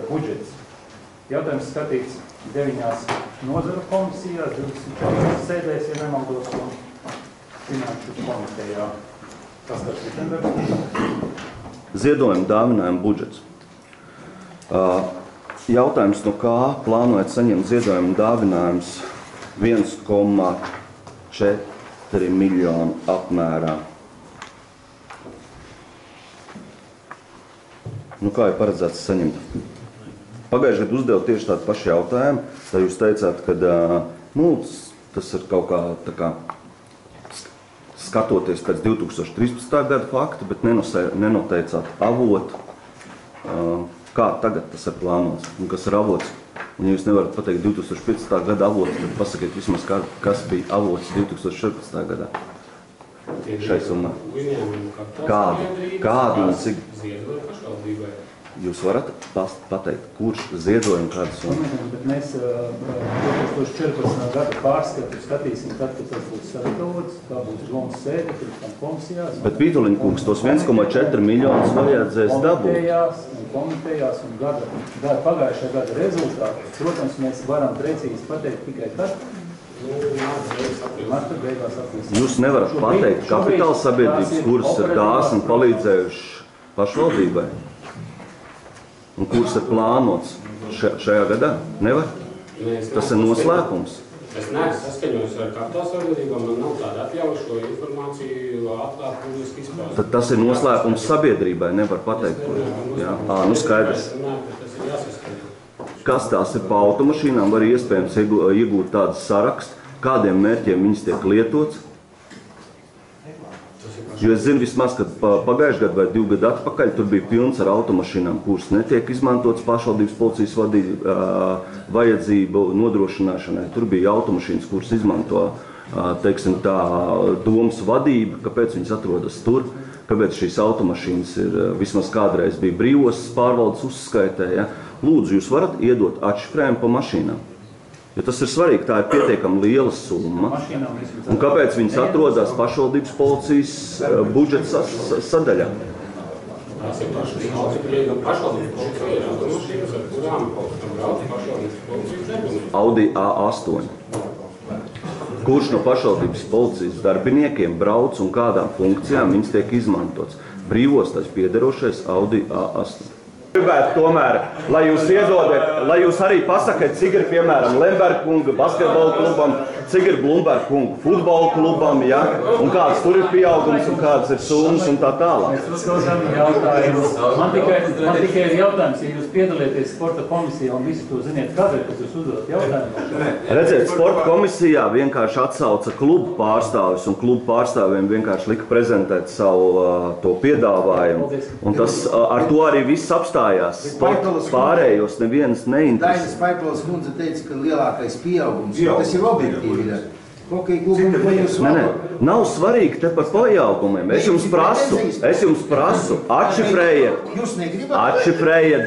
budžets. Jautājums skatīts 9 nozaru komisijās, 24 sēdēs, ja nemaldos, un finanšu komitejā. Kas tas ir Lembergs? Ziedojuma dāvinājuma budžets. Jautājums, no kā plānojat saņemt ziedojuma dāvinājums 1,4 miljonu apmērā. Nu, kā ir paredzēts saņemt? Pagājušajā gadā uzdevu tieši tādu pašu jautājumu, tad jūs teicāt, ka tas ir kaut kā skatoties pēc 2013. gada fakta, bet nenoteicāt avotu. Kā tagad tas ir plānots un kas ir avots? Un ja jūs nevarat pateikt 2015. gada avots, tad pasakiet vismaz, kas bija avots 2014. gadā. Šai summā. Kādu un cik? Jūs varat pateikt, kurš ziedoja un kādas summas? Bet mēs 2014. gada pārskatu skatīsim tad, kad tas būs sagatavots, tā būs Romas sēde, pirms tam komisijās. Bet Vītoļinkungs, tos 1,4 miljonus vajadzēs dabūt. Komitejās un pagājušā gada rezultātus. Protams, mēs varam precīzi pateikt tikai tad, marta beigās atklāsim. Jūs nevarat pateikt kapitāla sabiedrības, kuras ir dāsni palīdzējuši pašvaldībai? Un kuras ir plānots šajā gadā? Nevar? Tas ir noslēpums. Es neesmu saskaņojis ar kapitāla sabiedrībām, man nav tāda atļauja šo informāciju atklāt publiski izpāst. Tad tas ir noslēpums sabiedrībai, nevar pateikt. Jā, nu skaidrs. Kas tās ir pa automašīnām, var iespējams iegūt tādu sarakstu, kādiem mērķiem viņas tiek lietots. Jo es zinu vismaz, ka pagājušajā gadā vai 2 gadu atpakaļ tur bija pilns ar automašīnām, kuras netiek izmantotas pašvaldības policijas vajadzību nodrošināšanai. Tur bija automašīnas, kuras izmanto, teiksim tā, domas vadība, kāpēc viņas atrodas tur, kāpēc šīs automašīnas ir vismaz kādreiz bija brīvos pārvaldes uzskaitē. Ja? Lūdzu, jūs varat iedot atšifrējumu pa mašīnām? Jo tas ir svarīgi, tā ir pietiekami liela summa. Un kāpēc viņas atrodas pašvaldības policijas budžeta sadaļā? Audi A8. Kurš no pašvaldības policijas darbiniekiem brauc un kādām funkcijām viņas tiek izmantots? Brīvos tas piederošais Audi A8. Gribētu tomēr, lai jūs iedodat, lai jūs arī pasakat, cik ir, piemēram, Lemberga kunga basketbola klubam, cik ir Blumberga kunga futbola klubam, ja? Un kāds tur ir pieaugums un kāds ir summas un tā tālāk. Mēs uzklausām jautājumus. Man tikai ir jautājums, ja jūs piedalieties sporta komisijā un visi to ziniet, kādēļ, kad jūs uzdodat jautājumu? Redziet, sporta komisijā vienkārši atsauca klubu pārstāvis un klubu pārstāvjiem vienkārši lika prezentēt savu to piedāvājumu. Un tas ar to arī viss apstājās. Pārējos neviens neinteresē. Dainis Paipalas kundze teica, ka lielākais pieaugums, tas ir objektīvi. Nav svarīgi te par pieaugumiem. Es jums prasu, atšifrējiet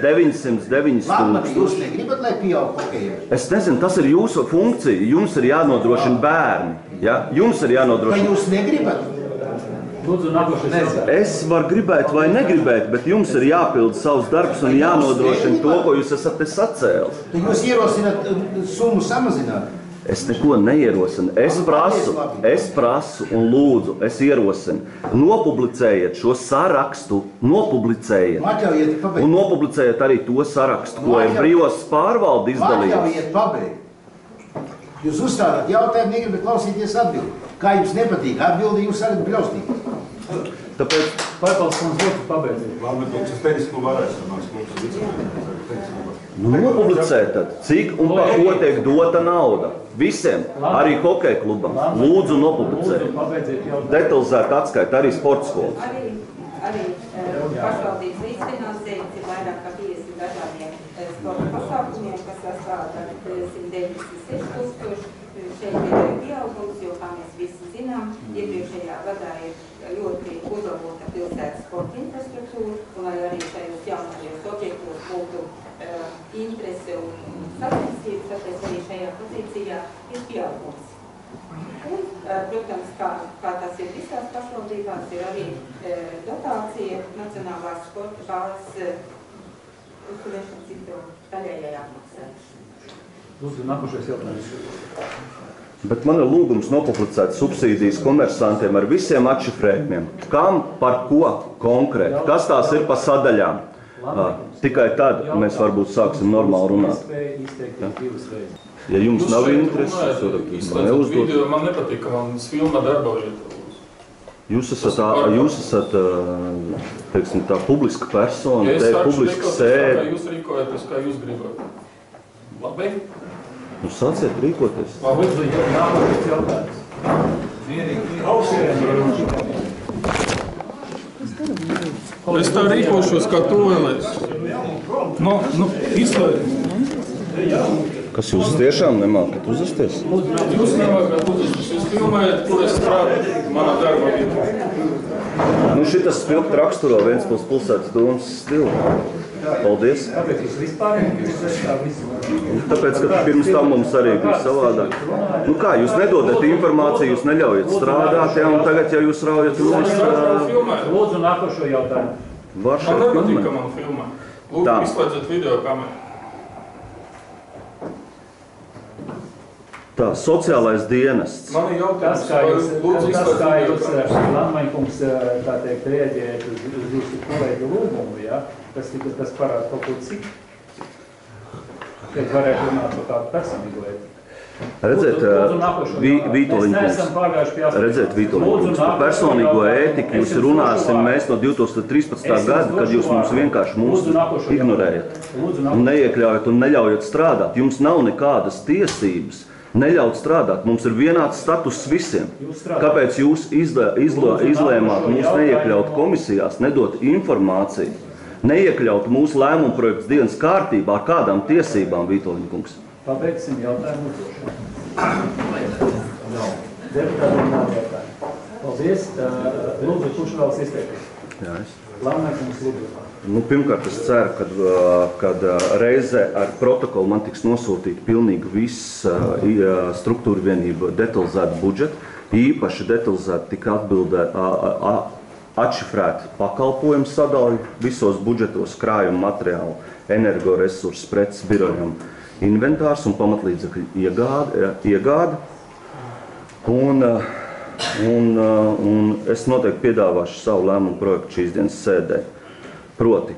909 tūkstoši. Jūs negribat, lai pieaug hokejiem? Es nezinu, tas ir jūsu funkcija. Jums ir jānodrošina bērni. Ja? Jums ir jānodrošina. Vai jūs negribat? Es varu gribēt vai negribēt, bet jums ir jāpild savus darbus un jānodrošina to, ko jūs esat te sacēlis. Tad jūs ierosināt summu samazināt? Es neko neierosinu. Es prasu un lūdzu, es ierosinu. Nopublicējiet šo sarakstu, nopublicējiet. Un nopublicējiet arī to sarakstu, ko ir brīvos pārvalde izdalījusi. Atļaujiet pabeigt. Jūs uzstādāt jautājumu, negribat klausīties atbildi. Kā jums nepatīk atbildi, jūs varat bļaustīt. Tāpēc... Paipals mums lūdzu pabeidziet. Labi, bet mums ir tenis kluba varēs, un mēs klubs vicinājumu. Nu, nopublicēt tad, cik un par ko tiek dota nauda. Visiem, arī hokeja klubam. Lūdzu nopublicēt. Detalizēt atskait arī sporta skolas. Arī pašvaldības līdzfinansējums ir vairāk kā 50 dažādiem sporta pasākumiem, kas sastāv 196 tūkstoši. Šeit ir pieaugums, jo, kā mēs visi zinām, iepriekšējā gadā ir ļoti uzlabota pilsētas sporta infrastruktūra, un lai arī šajos jaunajos objektos būtu interese un sacensības, tāpēc arī šajā pozīcijā ir pieaugums. Un, protams, kā tas ir visās pašvaldībās, ir arī dotācija Nacionālās sporta bāzes uzturēšanas izdevumu daļējai apmaksai. Lūdzu, nākošais jautājums. Bet man ir lūgums nopublicēt subsīdijas komersantiem ar visiem atšifrējumiem. Kam, par ko konkrēti? Kas tās ir pa sadaļām? Tikai tad mēs varbūt sāksim normāli runāt. Ja jums nav intereses, varat neuzdot. Man nepatīk, ka man filma darba vieta. Jūs esat, teiksim, tā publiska persona, te publiska sēde. Jūs rīkojaties, kā jūs gribat. Labi? Nu, sāciet rīkoties. Lūdzu, nākošais jautājums. Es tā rīkošos, kā tu vēlēs. Izslēdz. Kas jūs tiešām nemākat uzvesties? Jūs nemākat uzvesties. Jūs filmējat, kur es strādāju, manā darba vietā. Nu, šitas spilgt raksturo Ventspils pilsētas domas stilu. Paldies. Kāpēc jūs vispār tā visu? Tāpēc, ka pirms tam mums arī bija savādāk. Nu kā, jūs nedodat informāciju, jūs neļaujat strādāt, ja, un tagad, ja jūs raujat Lūdzu, nākošo jautājumu. var Man šeit nepatīk, filmēt. ka man filmē. Lūdzu, Tā. izslēdziet video kameru. Tā, sociālais dienests. Man ir Tas, jautājums, kā jūs, lūdzu, izslēdziet video kameru. Lamaikungs, tā teikt, rēģējat uz jūsu kolēģu lūgumu, ja? Tas parāda kaut ko citu. Kad varētu runāt par kādu personīgu ētiku. Redzēt, Vītoliņkungs, redzēt, Vītoliņkungs, par personīgo ētiku jūs runāsim mēs no 2013. gada, kad jūs mums vienkārši mūs ignorējat un neiekļaujat un neļaujat strādāt. Jums nav nekādas tiesības neļaut strādāt. Mums ir vienāds status visiem. Kāpēc jūs izlēmāt mūs neiekļaut komisijās, nedot informāciju, neiekļaut mūsu lēmumu projekts dienas kārtībā ar kādām tiesībām, Vītoliņkungs? Pabeigsim jautājumu uzdošanu. Deputātiem nav jautājumu. Paldies. Lūdzu, kurš vēlas izteikties? Jā, es. Lamaikungs, lūdzu. Nu, pirmkārt, es ceru, kad reizē ar protokolu man tiks nosūtīta pilnīgi viss struktūra vienība detalizēta budžeta, īpaši detalizēta tika atšifrēta pakalpojumu sadaļu visos budžetos, krājumu materiālu, energoresursu, preces birojam, inventārs un pamatlīdzekļu iegāde. Un es noteikti piedāvāšu savu lēmumu projektu šīs dienas sēdē. Proti,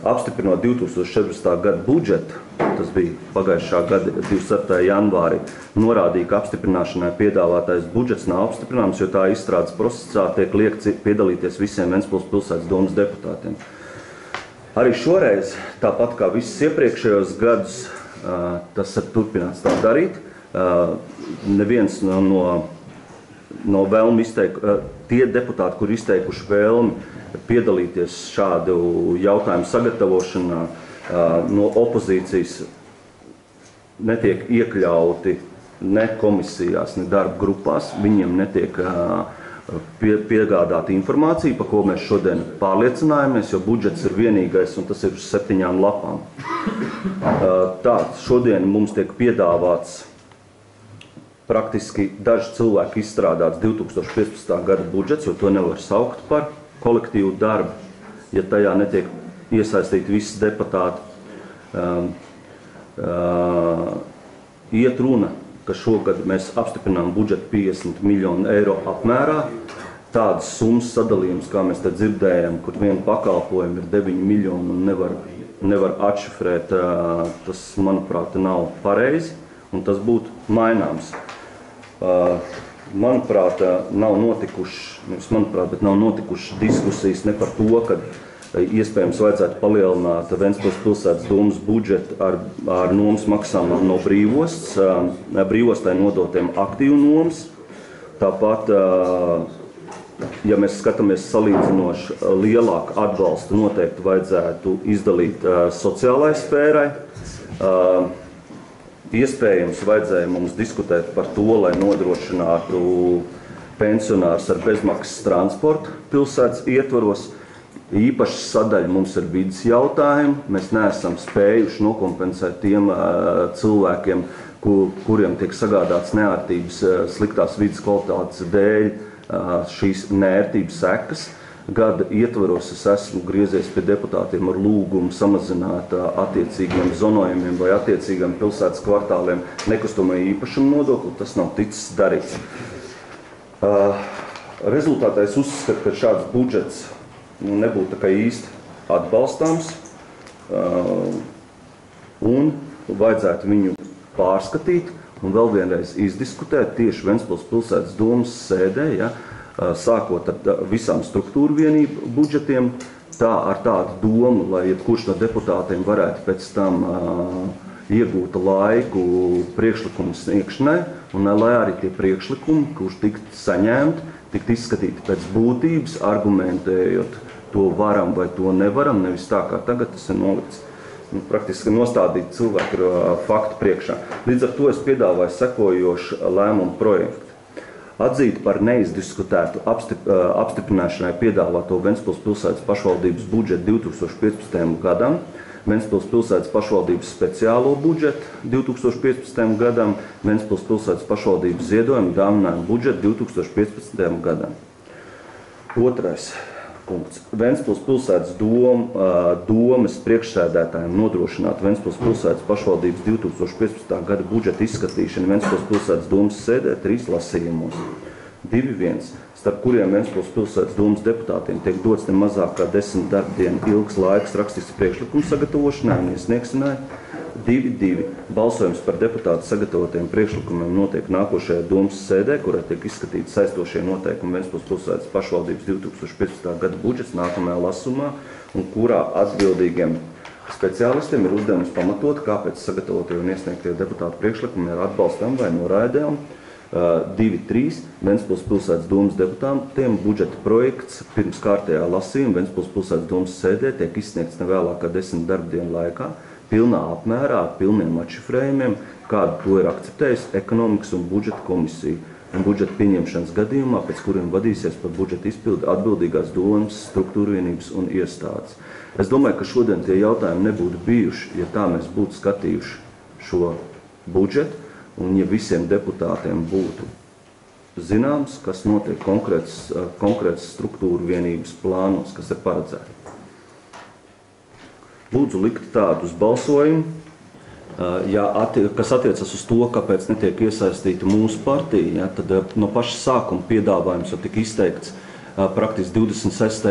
apstiprinot 2014. gada budžetu, tas bija pagājušā gada 27. janvārī, norādīja, ka apstiprināšanai piedāvātais budžets nav apstiprināms, jo tā izstrādes procesā tiek liekts piedalīties visiem Ventspils pilsētas domas deputātiem. Arī šoreiz, tāpat kā visus iepriekšējos gadus, tas ir turpināts tā darīt. Neviens no vēlmi tie deputāti, kur izteikuši vēlmi piedalīties šādu jautājumu sagatavošanā, no opozīcijas netiek iekļauti ne komisijās, ne darba grupās. Viņiem netiek piegādāta informācija, par ko mēs šodien pārliecinājāmies, jo budžets ir vienīgais, un tas ir uz 7 lapām. Tā, šodien mums tiek piedāvāts praktiski daži cilvēki izstrādāts 2015. gada budžets, jo to nevar saukt par kolektīvu darbu, ja tajā netiek iesaistīti visi deputāti. Iet runa, ka šogad mēs apstiprinām budžetu 50 miljonu eiro apmērā. Tādas summas sadalījums, kā mēs te dzirdējam, kur vienu pakalpojumu ir 9 miljoni un nevar atšifrēt, tas, manuprāt, nav pareizi, un tas būtu maināms. Manuprāt, nav notikušas diskusijas ne par to, ka iespējams vajadzētu palielināt Ventspils pilsētas domas budžetu ar nomas maksām no brīvostai nodotiem aktīvu nomas. Tāpat, ja mēs skatāmies salīdzinoši lielāku atbalstu, noteikti vajadzētu izdalīt sociālai sfērai. Iespējams, vajadzēja mums diskutēt par to, lai nodrošinātu pensionārus ar bezmaksas transportu pilsētas ietvaros. Īpaši sadaļa mums ir vidas jautājumi. Mēs neesam spējuši nokompensēt tiem cilvēkiem, kuriem tiek sagādāts neērtības sliktās vidas kvalitātes dēļ šīs neērtības sekas. gada ietvaros es esmu griezies pie deputātiem ar lūgumu samazināt attiecīgiem zonojumiem vai attiecīgiem pilsētas kvartāliem nekustamā īpašuma nodokli. Tas nav ticis darīts. Rezultātā es uzskatu, ka šāds budžets nebūtu tā kā īsti atbalstāms un vajadzētu viņu pārskatīt un vēl vienreiz izdiskutēt tieši Ventspils pilsētas domas sēdē, ja, sākot ar visām struktūru vienību budžetiem, tā ar tādu domu, lai jebkurš no deputātiem varētu pēc tam iegūta laiku priekšlikumu sniegšanai, un lai arī tie priekšlikumi, kurš tikt saņemti, tikt izskatīti pēc būtības, argumentējot to varam vai to nevaram, nevis tā kā tagad tas ir nolikts. Praktiski nostādīt cilvēku faktu priekšā. Līdz ar to es piedāvāju sekojošu lēmumu projektu. Atzīt par neizdiskutētu apstiprināšanai piedāvāto Ventspils pilsētas pašvaldības budžetu 2015. gadam, Ventspils pilsētas pašvaldības speciālo budžetu 2015. gadam, Ventspils pilsētas pašvaldības ziedojumu dāvinājumu budžetu 2015. gadam. Otrais punkts. Ventspils pilsētas domas priekšsēdētājiem nodrošināt Ventspils pilsētas pašvaldības 2015. gada budžeta izskatīšanu Ventspils pilsētas domas sēdē 3 lasījumos. 2.1, starp kuriem Ventspils pilsētas domas deputātiem tiek dots ne mazāk kā 10 darbdienu ilgs laiks rakstisks priekšlikumu sagatavošanai un iesniegšanai. 2.2. Balsojums par deputātu sagatavotiem priekšlikumiem notiek nākošajā domas sēdē, kurā tiek izskatīti saistošie noteikumi Ventspils pilsētas pašvaldības 2015. gada budžets nākamajā lasumā, un kurā atbildīgiem speciālistiem ir uzdevums pamatot, kāpēc sagatavotie un iesniegtie deputātu priekšlikumi ir atbalstam vai noraidām. 2.3. Ventspils pilsētas domas deputātiem budžeta projekts pirms kārtējā lasījuma Ventspils pilsētas domas sēdē tiek izsniegts nevēlāk kā 10 darbdienu laikā, pilnā apmērā ar pilniem atšifrējumiem, kādu to ir akceptējis ekonomikas un budžeta komisija un budžeta pieņemšanas gadījumā, pēc kuriem vadīsies par budžeta izpildi atbildīgās domas, struktūra vienības un iestādes. Es domāju, ka šodien tie jautājumi nebūtu bijuši, ja tā mēs būtu skatījuši šo budžetu un ja visiem deputātiem būtu zināms, kas notiek konkrēts struktūra vienības plānos, kas ir paredzēti. Lūdzu likt tādu uz balsojumu, kas attiecas uz to, kāpēc netiek iesaistīta mūsu partija, ja, tad no paša sākuma piedāvājums jau tika izteikts praktiski 26.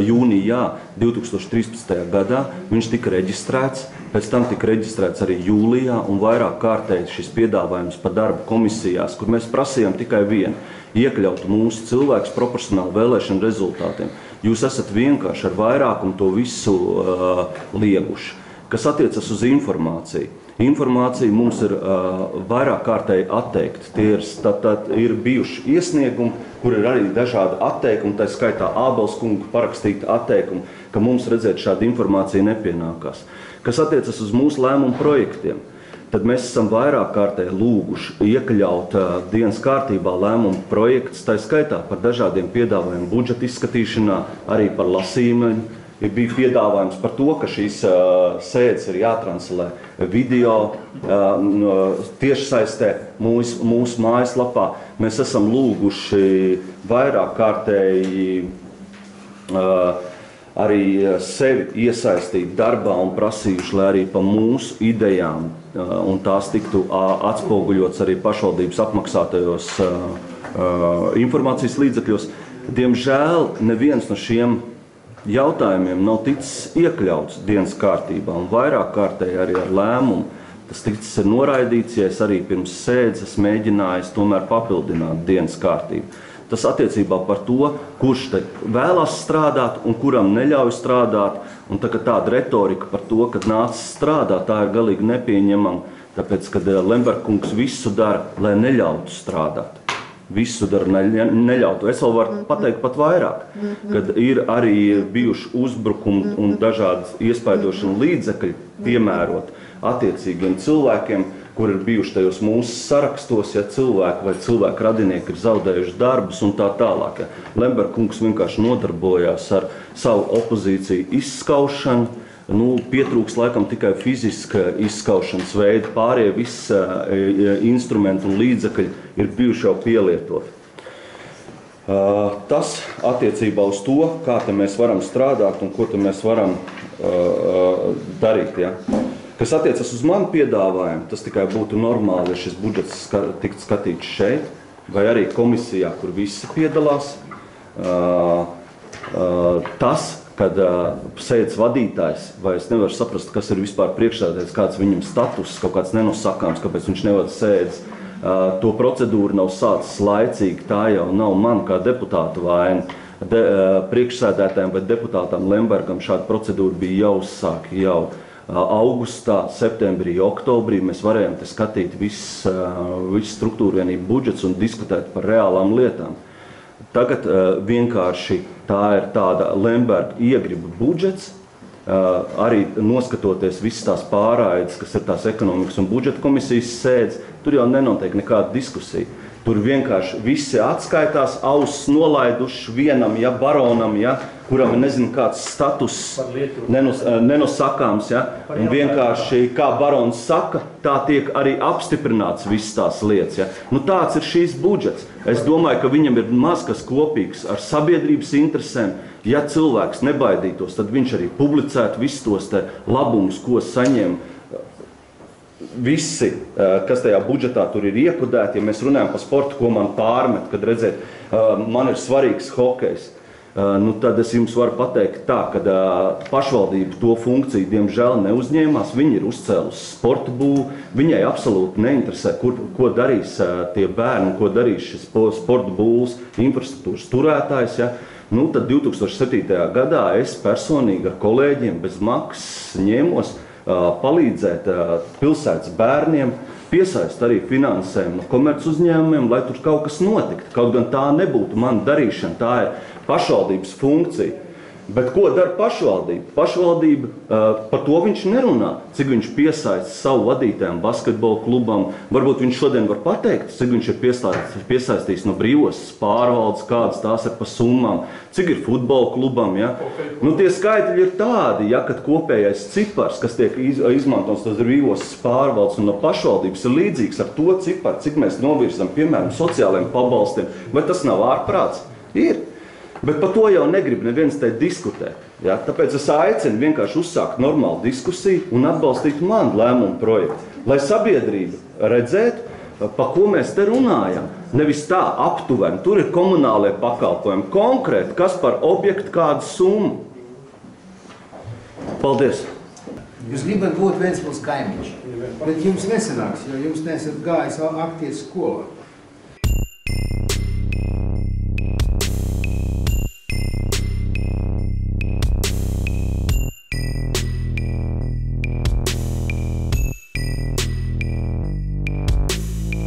jūnijā 2013. gadā. Viņš tika reģistrēts, pēc tam tika reģistrēts arī jūlijā un vairāk kārtēji šis piedāvājums par darbu komisijās, kur mēs prasījām tikai vienu – iekļaut mūsu cilvēkus proporcionāli vēlēšanu rezultātiem. Jūs esat vienkārši ar vairākumu to visu lieguši. Kas attiecas uz informāciju. Informācija mums ir vairāk kārtēji atteikta. Tie ir bijuši iesniegumi, kur ir arī dažādi atteikumi, tā skaitā Ābels kunga parakstīta atteikumi, ka mums redzēt šāda informācija nepienākās. Kas attiecas uz mūsu lēmumu projektiem, tad mēs esam vairāk kārtēji lūguši iekļaut dienas kārtībā lēmumu projekts, tā skaitā par dažādiem piedāvājumiem budžeta izskatīšanā, arī par lasījumiem. Bija piedāvājums par to, ka šīs sēdes ir jātranslē video tiešsaistē mūsu mājaslapā. Mēs esam lūguši vairāk kārtēji arī sevi iesaistīt darbā un prasījuši, lai arī pa mūsu idejām un tās tiktu atspoguļots arī pašvaldības apmaksātajos informācijas līdzekļos. Diemžēl neviens no šiem jautājumiem nav ticis iekļauts dienas kārtībā un vairāk kārtēji arī ar lēmumu. Tas ticis ir noraidīts, ja es arī pirms sēdes mēģināju tomēr papildināt dienas kārtību. Tas attiecībā par to, kurš te vēlas strādāt un kuram neļauj strādāt. Un tāda retorika par to, kad nācis strādāt, tā ir galīgi nepieņemama, tāpēc, kad Lemberkungs visu dara, lai neļautu strādāt. Visu dara neļautu. Es vēl varu pateikt pat vairāk, kad ir arī bijuši uzbrukumi un dažādas iespaidošana līdzekļi piemērot attiecīgiem cilvēkiem, kur ir bijuši tajos mūsu sarakstos, ja cilvēki vai cilvēku radinieki ir zaudējuši darbus un tā tālāk. Ja. Lemberkungs vienkārši nodarbojās ar savu opozīciju izskaušanu, pietrūks laikam tikai fiziska izskaušanas veida, pārējie visi instrumenti un līdzekļi ir bijuši jau pielietoti. Tas attiecībā uz to, kā te mēs varam strādāt un ko te mēs varam darīt. Ja? Kas attiecas uz manu piedāvājumu, tas tikai būtu normāli, ja šis budžets tiktu skatīts šeit, vai arī komisijā, kur visi piedalās. Tas, kad sēdes vadītājs, vai es nevaru saprast, kas ir vispār priekšsēdētājs, kāds viņam status, kaut kāds nenosakāms, kāpēc viņš nevada sēdes, to procedūru nav sācis laicīgi, tā jau nav man kā deputāta vaina. Priekšsēdētājiem vai deputātam Lembergam šāda procedūra bija jāuzsāk jau augustā, septembrī, oktobrī. Mēs varējām te skatīt visu struktūru vienību budžets un diskutēt par reālām lietām. Tagad vienkārši tā ir tāda Lemberga iegriba budžets, arī noskatoties visas tās pārraides, kas ir tās ekonomikas un budžeta komisijas sēdes, tur jau nenotiek nekāda diskusija. Tur vienkārši visi atskaitās, ausis nolaiduši vienam, ja, baronam, ja, kuram ir nezinu kāds status nenosakāms, ja, un vienkārši, kā barons saka, tā tiek arī apstiprināts visas tās lietas, ja. Nu tāds ir šīs budžets. Es domāju, ka viņam ir maz kas kopīgs ar sabiedrības interesēm. Ja cilvēks nebaidītos, tad viņš arī publicētu visus tos te labumus, ko saņem visi, kas tajā budžetā tur ir iekodēti. Ja mēs runājam par sportu, ko man pārmet, kad redzēt, man ir svarīgs hokejs, nu tad es jums varu pateikt tā, ka pašvaldība to funkciju diemžēl neuzņēmās, viņi ir uzcēlusi sporta būvu, viņai absolūti neinteresē, ko darīs tie bērni, ko darīs šis sporta būvs infrastruktūras turētājs, ja. Nu tad 2007. gadā es personīgi ar kolēģiem bez maksas ņēmos palīdzēt pilsētas bērniem, piesaist arī finansēm no komerc uzņēmumiem, lai tur kaut kas notiktu. Kaut gan tā nebūtu mana darīšana, tā ir pašvaldības funkcija. Bet ko dara pašvaldība? Pašvaldība, par to viņš nerunā, cik viņš piesaista savu vadītājiem basketbola klubam. Varbūt viņš šodien var pateikt, cik viņš ir piesaistījis no brīvos pārvaldes, kādas tās ir pa summām, cik ir futbola klubam. Ja? Nu, tie skaitļi ir tādi, ja, kad kopējais cipars, kas tiek izmantots tos brīvos pārvaldes un no pašvaldības, ir līdzīgs ar to ciparu, cik mēs novirzam, piemēram, sociālajiem pabalstiem. Vai tas nav ārprāts? Ir. Bet par to jau negrib neviens te diskutēt. Ja? Tāpēc es aicinu vienkārši uzsākt normālu diskusiju un atbalstīt manu lēmumu projektu. Lai sabiedrība redzētu, pa ko mēs te runājam. Nevis tā aptuveni, tur ir komunālie pakalpojumi, konkrēti, kas par objektu kādu summu. Paldies! Jūs gribat būt Ventspils kaimiņš, bet jums nesanāks, jo jums nesat gājis akties skolā.